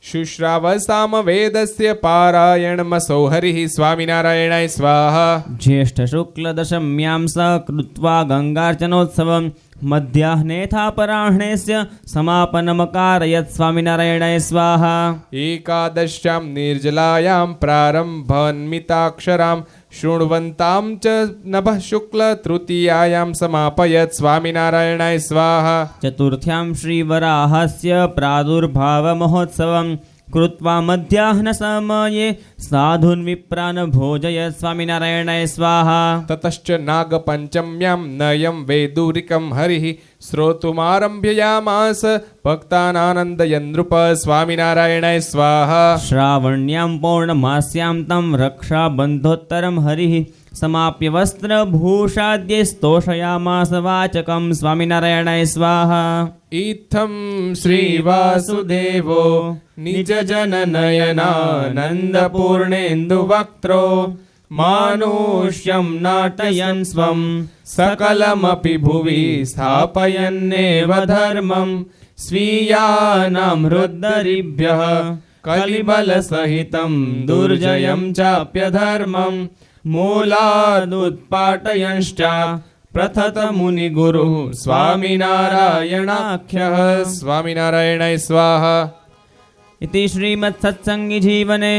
शुश्राव सामवेदस्य पारायणमसौ हरिः स्वामिनारायणाय स्वाहा ज्येष्ठशुक्लदशम्यां स कृत्वा गङ्गार्चनोत्सवं मध्याह्नेथापराह्णेस्य समापनमकारयत् स्वामिनारायणाय स्वाहा एकादश्यां निर्जलायां प्रारम्भन्मिताक्षरां शृण्वन्तां च नभः शुक्लतृतीयायां समापयत् स्वामिनारायणाय स्वाहा चतुर्थ्यां श्रीवराहस्य प्रादुर्भावमहोत्सवं कृत्वा मध्याह्नसमये साधून् विप्रान् भोजयत् स्वामिनारायणाय स्वाहा ततश्च नागपञ्चम्यां नयं वैदुरिकं हरिः श्रोतुमारम्भयामास भक्तानानन्दयन् नृप स्वामिनारायणाय स्वाहा श्रावण्यां पौर्णमास्यां तं रक्षाबन्धोत्तरं हरिः समाप्य वस्त्रभूषाद्यै स्तोषयामास वाचकं स्वामिनारायणाय स्वाहा इत्थं श्रीवासुदेवो निजजननयनानन्दपूर्णेन्दुवक्त्रो मानुष्यं नाटयन् स्वं सकलमपि भुवि स्थापयन्नेव धर्मं स्वीयानां हृद्दरिभ्यः कलिबलसहितं दुर्जयं चाप्यधर्मं मूलादुत्पाटयंश्च प्रथत मुनिगुरुः स्वामिनारायणाख्यः स्वामिनारायणाय स्वाहा इति श्रीमत्सत्सङ्गीजीवने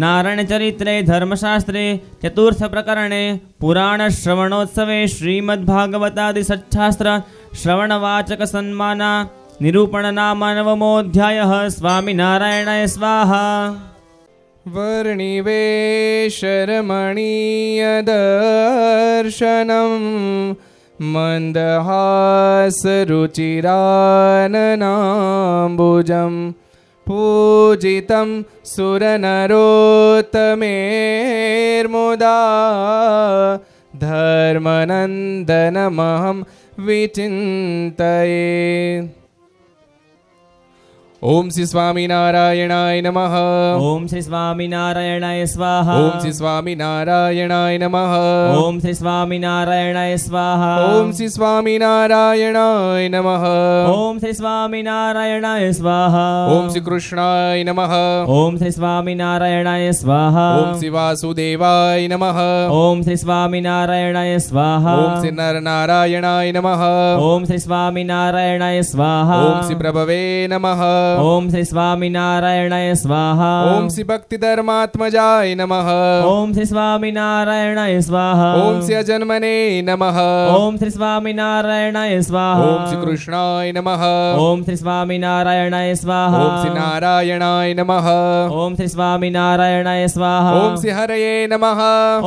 नारायणचरित्रे धर्मशास्त्रे चतुर्थप्रकरणे पुराणश्रवणोत्सवे श्रीमद्भागवतादिसच्छास्त्र श्रवणवाचकसन्माना निरूपणनामनवमोऽध्यायः स्वामिनारायणाय स्वाहा वर्णिवेशरमणीयदर्शनं मन्दहासरुचिराननाम्बुजं पूजितं सुरनरोत्तमेर्मुदा धर्मनन्दनमहं विचिन्तये। ओम श्री स्वामिनारायणाय नमः। ओम श्री स्वामिनारायणाय स्वाहा। ओम श्री स्वामिनारायणाय नमः। ओम श्री स्वामिनारायणाय स्वाहा। ओम श्री स्वामिनारायणाय नमः। ओम श्री स्वामिनारायणाय स्वाहा। ओम श्री कृष्णाय नमः। ओम श्री स्वामिनारायणाय स्वाहा। ओम श्री वासुदेवाय नमः। ओम श्री स्वामिनारायणाय स्वाहा। ओम श्री नरनारायणाय नमः। ओम श्री स्वामिनारायणाय स्वाहा। ओम श्री प्रभवे नमः। ओम श्री स्वामिनारायणाय स्वाहा। ओम श्री भक्तिधर्मात्मजाय नमः। ओम श्री स्वामिनारायणाय स्वाहा। ओम श्री अजन्मने नमः। ओम श्री स्वामिनारायणाय स्वाहा। ओम श्री कृष्णाय नमः। ओम श्री स्वामिनारायणाय स्वाहा। ओम श्री नारायणाय नमः। ओम श्री स्वामिनारायणाय स्वाहा। ओम श्री हरये नमः।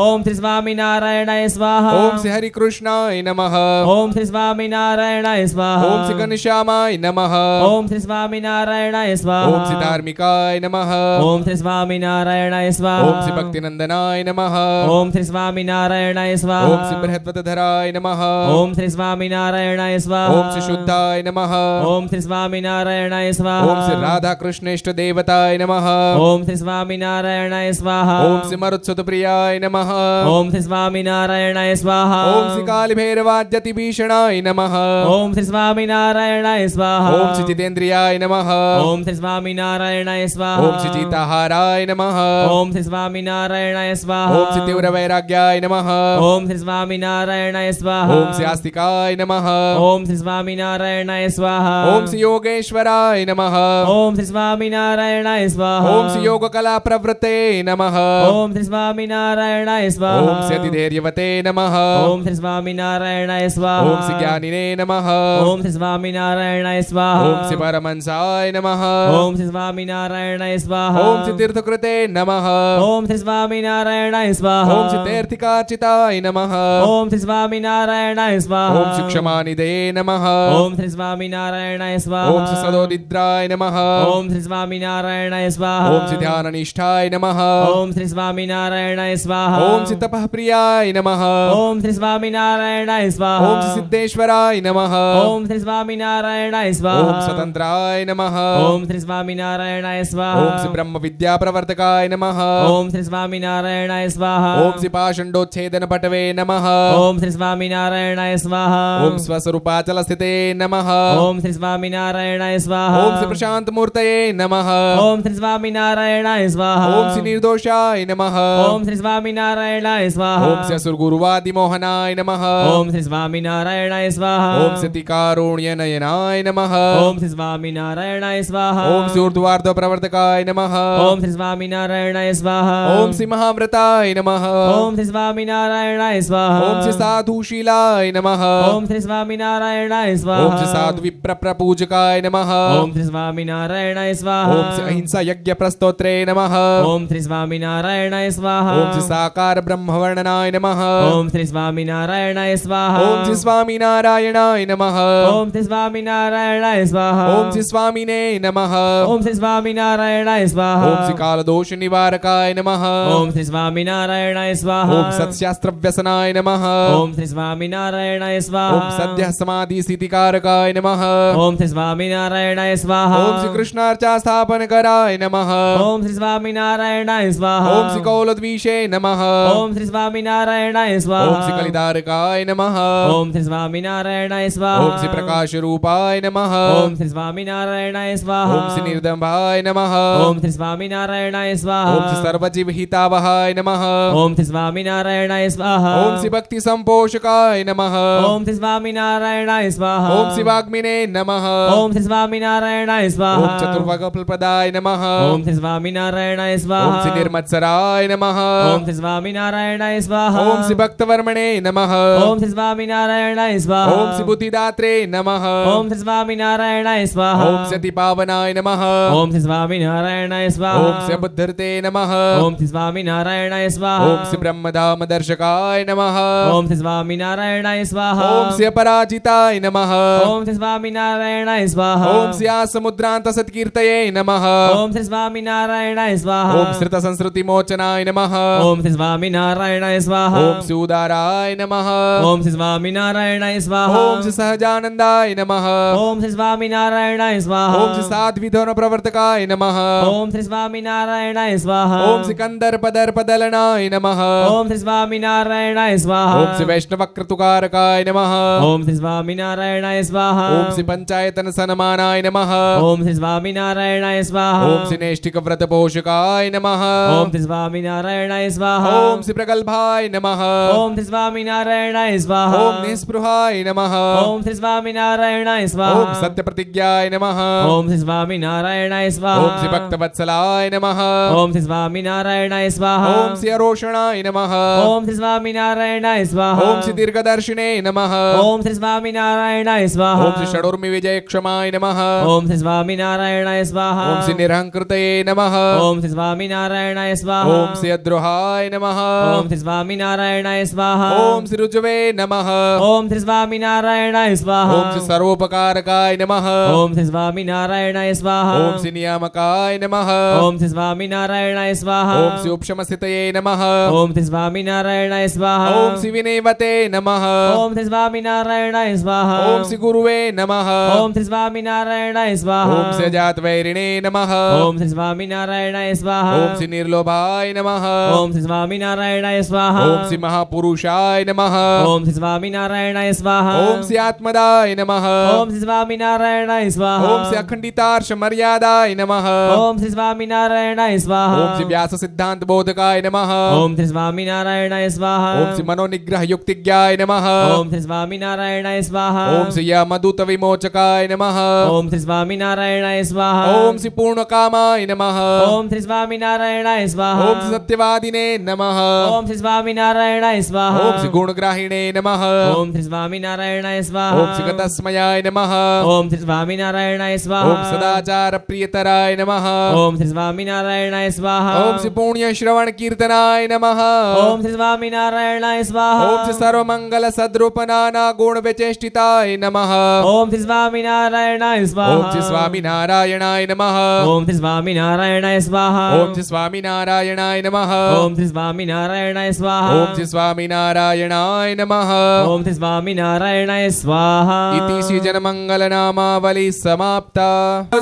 ओम श्री स्वामिनारायणाय स्वाहा। ओम श्री हरि कृष्णाय नमः। ओम श्री स्वामिनारायणाय स्वाहा। ओम श्री घनश्यामाय नमः। ओम श्री स्वामिनारायणाय स्वाहा। ओम श्री धार्मिकाय नमः। ओम श्री स्वामिनारायणाय स्वाहा। ओम श्री भक्तिनंदनाय नमः। ओम श्री स्वामिनारायणाय स्वाहा। ओम श्री बृहद्वतधराय नमः। ओम श्री स्वामिनारायणाय स्वाहा। ओम श्री शुद्धाय नमः। ओम श्री स्वामिनारायणाय स्वाहा। ओम श्री राधा कृष्णेष्ट देवताय नमः। ओम श्री स्वामिनारायणाय स्वाहा। ओम श्री मरुत्सुतप्रियाय नमः। ओम श्री स्वामिनारायणाय स्वाहा। ओम श्री कालभैरवाद्यतिभीषणाय नमः। ओम श्री स्वामिनारायणाय स्वाहा। ओम श्री जितेन्द्रियाय नमः। ओम श्री स्वामिनारायणाय स्वाहा ओम श्री जीताहाराय नमः ओम श्री स्वामिनारायणाय स्वाहा ओम श्री तीव्रवैराग्याय नमः ओम श्री स्वामिनारायणाय स्वाहा ओम श्री आस्तिकाय नमः ओम श्री स्वामिनारायणाय स्वाहा ओम श्री योगेश्वराय नमः ओम श्री स्वामिनारायणाय स्वाहा ओम श्री योगकला प्रवृत्ते नमः ओम श्री स्वामिनारायणाय स्वाहा ओम श्री अतिधैर्यवते नमः ओम श्री स्वामिनारायणाय स्वाहा ओम श्री ज्ञानिने नमः ओम श्री स्वामिनारायणाय स्वाहा ओम श्री परमहंसाय नमः ओम श्री स्वामिनारायणाय स्वाहा ओम श्री तीर्थकृते नमः ओम श्री स्वामिनारायणाय स्वाहा ओम श्री तीर्थिकार्चिताय नमः ओम श्री स्वामिनारायणाय स्वाहा ओम श्री क्षमानिधे नमः ओम श्री स्वामिनारायणाय स्वाहा ओम श्री सदोदिद्राय नमः ओम श्री स्वामिनारायणाय स्वाहा ओम श्री ध्याननिष्ठाय नमः ओम श्री स्वामिनारायणाय स्वाहा ओम श्री तपः प्रियाय नमः ओम श्री स्वामिनारायणाय स्वाहा ओम श्री सिद्धेश्वराय नमः ओम श्री स्वामिनारायणाय स्वाहा ओम स्वतंत्राय नमः ओम श्री स्वामिनारायणाय स्वाहा ओम श्री ब्रह्म विद्या प्रवर्तकाय नमः ओम श्री स्वामिनारायणाय स्वाहा ओम श्री पाषंडोच्छेदन पटवे नमः ओम श्री स्वामिनारायणाय स्वाहा ओम स्वस्वरूपाचल स्थिते नमः ओम श्री स्वामिनारायणाय स्वाहा ओम श्री प्रशांत मूर्तये नमः ओम श्री स्वामिनारायणाय स्वाहा ओम श्री निर्दोषाय नमः ओम श्री स्वामिनारायणाय स्वाहा ओम श्री असुरगुरुवादि मोहनाय नमः ओम श्री स्वामिनारायणाय स्वाहा ओम श्री तिकारुण्य नयनाय नमः ओम श्री स्वामिनारायणाय स्वाहा ओम श्री ऊर्ध्वार्ध प्रवर्तकाय नमः ओम श्री स्वामिनारायणाय स्वाहा ओम श्री महाव्रताय नमः ओम श्री स्वामिनारायणाय स्वाहा ओम श्री साधुशीलाय नमः ओम श्री स्वामिनारायणाय स्वाहा ओम श्री साधु विप्र प्रपूजकाय नमः ओम श्री स्वामिनारायणाय स्वाहा ओम श्री अहिंसा यज्ञ प्रस्तोत्रे नमः ओम श्री स्वामिनारायणाय स्वाहा ओम श्री साकार ब्रह्म वर्णनाय नमः ओम श्री स्वामिनारायणाय स्वाहा ओम श्री स्वामिनारायणाय नमः ओम श्री स्वामिनारायणाय स्वाहा ओम श्री स्वामिने नमः ओम श्री स्वामिनारायणाय स्वाहा ओम श्री कालदोष निवारकाय नमः ओम श्री स्वामिनारायणाय स्वाहा ओम सत्शास्त्र व्यसनाय नमः ओम श्री स्वामिनारायणाय स्वाहा ओम सद्यः समाधि स्थितिकारकाय नमः ओम श्री स्वामिनारायणाय स्वाहा ओम श्री कृष्णार्चा स्थापन कराय नमः ओम श्री स्वामिनारायणाय स्वाहा ओम श्री कौलद्वीषे नमः ओम श्री स्वामिनारायणाय स्वाहा ओम श्री कलिधारकाय नमः ओम श्री स्वामिनारायणाय स्वाहा ओम श्री प्रकाश रूपाय नमः ओम श्री स्वामिनारायणाय स्वाहा ओम श्री निर्दम्भाय नमः ओम श्री स्वामिनारायणाय स्वाहा ओम श्री सर्वजीव हितावहाय नमः ओम श्री स्वामिनारायणाय स्वाहा ओम श्री भक्ति संपोषकाय नमः ओम श्री स्वामिनारायणाय स्वाहा ओम श्री वाग्मिने नमः ओम श्री स्वामिनारायणाय स्वाहा ओम चतुर्वगफलप्रदाय नमः ओम श्री स्वामिनारायणाय स्वाहा ओम श्री निर्मत्सराय नमः ओम श्री स्वामिनारायणाय स्वाहा ओम श्री भक्तवर्मणे नमः ओम श्री स्वामिनारायणाय स्वाहा ओम श्री बुद्धिदात्रे नमः ओम श्री स्वामिनारायणाय स्वाहा ओम श्री अतिपावनाय नमः ओम श्री स्वामिनारायणाय स्वाहा ओम श्री बुद्धर्ते नमः ओम श्री स्वामिनारायणाय स्वाहा ओम श्री ब्रह्मधाम दर्शकाय नमः ओम श्री स्वामिनारायणाय स्वाहा ओम श्री अपराजिताय नमः ओम श्री स्वामिनारायणाय स्वाहा ओम श्री आसमुद्रांत सत्कीर्तये नमः ओम श्री स्वामिनारायणाय स्वाहा ओम श्री संस्कृति मोचनाय नमः ओम श्री स्वामिनारायणाय स्वाहा ओम श्री उदाराय नमः ओम श्री स्वामिनारायणाय स्वाहा ओम श्री सहजानंदाय नमः ओम श्री स्वामिनारायणाय स्वाहा ओम श्री साध्विधोन प्रवर्तकाय नमः ओम श्री स्वामिनारायणाय स्वाहा ओम श्री कंदर्पदर्पदलनाय नमः ओम श्री स्वामिनारायणाय स्वाहा ओम श्री वैष्णवक्रतुकारकाय नमः ओम श्री स्वामिनारायणाय स्वाहा ओम श्री पंचायतन सन्मानाय नमः ओम श्री स्वामिनारायणाय स्वाहा ओम श्री नैष्ठिक व्रत पोषकाय नमः ओम श्री स्वामिनारायणाय स्वाहा ओम श्री प्रगल्भाय नमः ओम श्री स्वामिनारायणाय स्वाहा ओम निस्पृहाय नमः ओम श्री स्वामिनारायणाय स्वाहा ओम सत्य प्रतिज्ञाय नमः ओम श्री स्वामिनारायणाय स्वाहा ओम श्री भक्तवत्सलाय नमः ओम श्री स्वामिनारायणाय स्वाहा ओम श्री अरोषणाय नमः ओम श्री स्वामिनारायणाय स्वाहा ओम श्री दीर्घदर्शिने नमः ओम श्री स्वामिनारायणाय स्वाहा ओम श्री षडूर्मि विजय क्षमाय नमः ओम श्री स्वामिनारायणाय स्वाहा ओम श्री निरहंकृतये नमः ओम श्री स्वामिनारायणाय स्वाहा ओम श्री अद्रोहाय नमः ओम श्री स्वामिनारायणाय स्वाहा ओम श्री रुजवे नमः ओम श्री स्वामिनारायणाय स्वाहा ओम श्री सर्वोपकारकाय नमः ओम श्री स्वामिनारायणाय स्वाहा ओम श्री नियामकाय नमः ओम श्री स्वामिनारायणाय स्वाहा ओम श्री उपशमस्थितये नमः ओम श्री स्वामिनारायणाय स्वाहा ओम श्री विनयवते नमः ओम श्री स्वामिनारायणाय स्वाहा ओम श्री गुरुवे नमः ओम श्री स्वामिनारायणाय स्वाहा ओम श्री अजातवैरिणे नमः ओम श्री स्वामिनारायणाय स्वाहा ओम श्री निर्लोभाय नमः ओम श्री स्वामिनारायणाय स्वाहा ओम श्री महापुरुषाय नमः ओम श्री स्वामिनारायणाय स्वाहा ओम श्री आत्मदाय नमः ओम श्री स्वामिनारायणाय स्वाहा ओम श्री अखंडितार्ष मर्यादाय नमः। ओम श्री स्वामिनारायणाय स्वाहा। ओम श्री व्यास सिद्धांत बोधकाय नमः। ओम श्री स्वामिनारायणाय स्वाहा। ओम श्री मनोनिग्रह युक्तिज्ञाय नमः। ओम श्री स्वामिनारायणाय स्वाहा। ओम श्री यमदूत विमोचकाय नमः। ओम श्री स्वामिनारायणाय स्वाहा। ओम श्री पूर्णकामाय नमः। ओम श्री स्वामिनारायणाय स्वाहा। ओम श्री सत्यवादिने नमः। ओम श्री स्वामिनारायणाय स्वाहा। ओम श्री गुणग्राहिणे नमः। ओम श्री स्वामिनारायणाय स्वाहा। ओम श्री गतस्मयाय नमः। ओम श्री स्वामिनारायणाय स्वाहा। ओम सदाचार प्रियतराय नमः। ओम श्री स्वामिनारायणाय स्वाहा। ओम श्री पुण्य श्रवण कीर्तनाय नमः। ओम श्री स्वामिनारायणाय स्वाहा। ओम श्री सर्वमंगल सद्रूप नाना गुण विचेष्टिताय नमः। ओम श्री स्वामिनारायणाय स्वाहा। ओम श्री स्वामिनारायणाय नमः। ओम श्री स्वामिनारायणाय स्वाहा। ओम श्री स्वामिनारायणाय नमः। ओम श्री स्वामिनारायणाय स्वाहा। ओम श्री स्वामिनारायणाय नमः। ओम श्री स्वामिनारायणाय स्वाहा। इति श्री जनमंगल नामावली समाप्ता।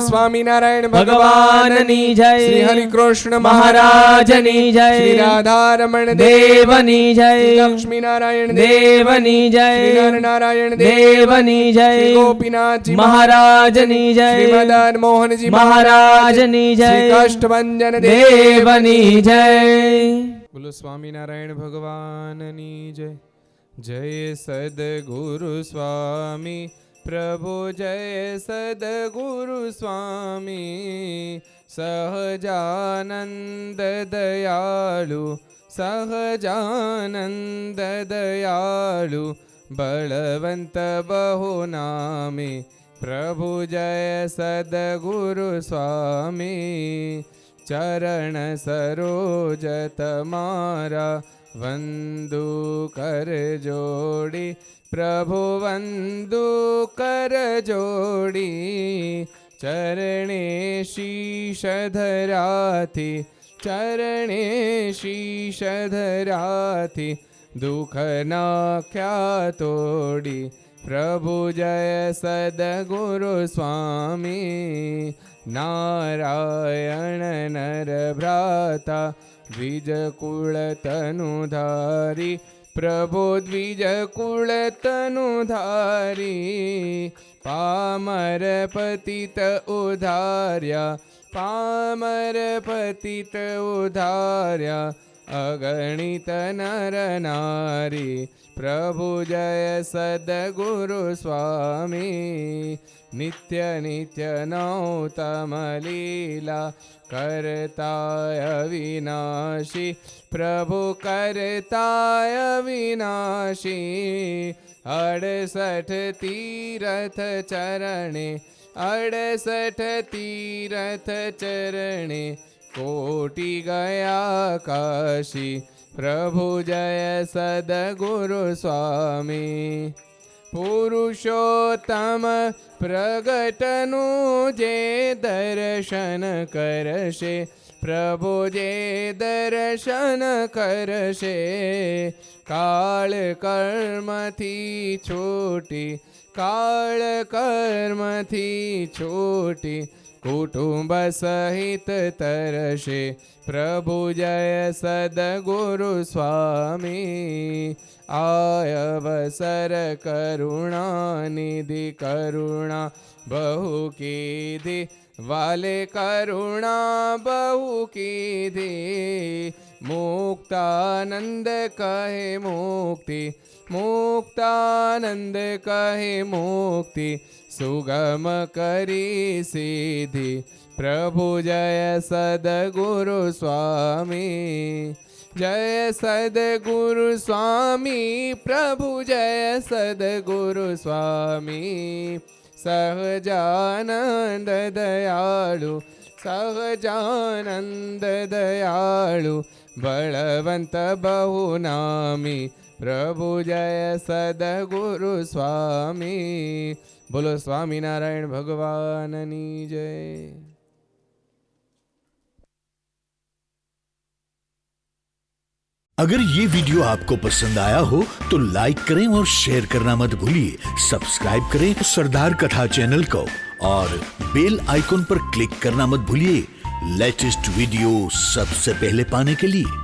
स्वामिनारायण भगवाननी जय। श्री हरि कृष्ण महाराजनी जय। श्री राधारमण देवनी जय। श्री लक्ष्मी नारायण देवनी जय। श्री नर नारायण देवनी जय। श्री गोपीनाथ जी महाराजनी जय। श्री मदन मोहन जी महाराजनी जय। श्री कष्टभंजन देवनी जय। बोलो स्वामीनारायण भगवाननी जय। जय सद्गुरु स्वामी प्रभु जय सद्गुरु स्वामी सहजानंद दयालु सहजानंद दयालु बलवंत बहुनामी प्रभु जय सद्गुरु स्वामी चरण सरोज तमारा वंदु कर जोड़ी प्रभु वंदु कर जोड़ी चरणे शीश धराथी चरणे शीश धराथी दुख नाख्या तोड़ी प्रभु जय सद्गुरु स्वामी नारायण नर भ्राता द्विज कुल तनुधारी प्रभु द्विज कुल तनुधारी पामर पतित उधार्या पामर पतित उधार्या अगणित नर नारी प्रभु जय सद्गुरु स्वामी नित्य नित्य नौतम लीला करताय विनाशी प्रभु करताय विनाशी 68 तीरथ चरणे 68 तीरथ चरणे कोटि गया काशी प्रभु जय सद्गुरु स्वामी पुरुषोत्तम प्रगटनु जे दर्शन करशे प्रभु जे दर्शन करशे काल कर्म थी छोटी काल कर्म थी छोटी कुटुंब सहित तरशे प्रभु जय सद्गुरु स्वामी आयवसर करुणा निधि करुणा बहु कीधी वाले करुणा बहु कीधी मुक्तानंद कहे मुक्ति मुक्तानंद कहे मुक्ति सुगम करी सीधी प्रभु जय सद्गुरु स्वामी जय सद्गुरु स्वामी प्रभु जय सद्गुरु स्वामी सहजानंद दयालु सहजानंद दयालु बलवंत बहुनामी प्रभु जय सद्गुरु स्वामी बोलो स्वामीनारायण भगवाननी जय। अगर ये वीडियो आपको पसंद आया हो तो लाइक करें और शेयर करना मत भूलिए। सब्सक्राइब करें सरदार कथा चैनल को और बेल आइकॉन पर क्लिक करना मत भूलिए लेटेस्ट वीडियो सबसे पहले पाने के लिए।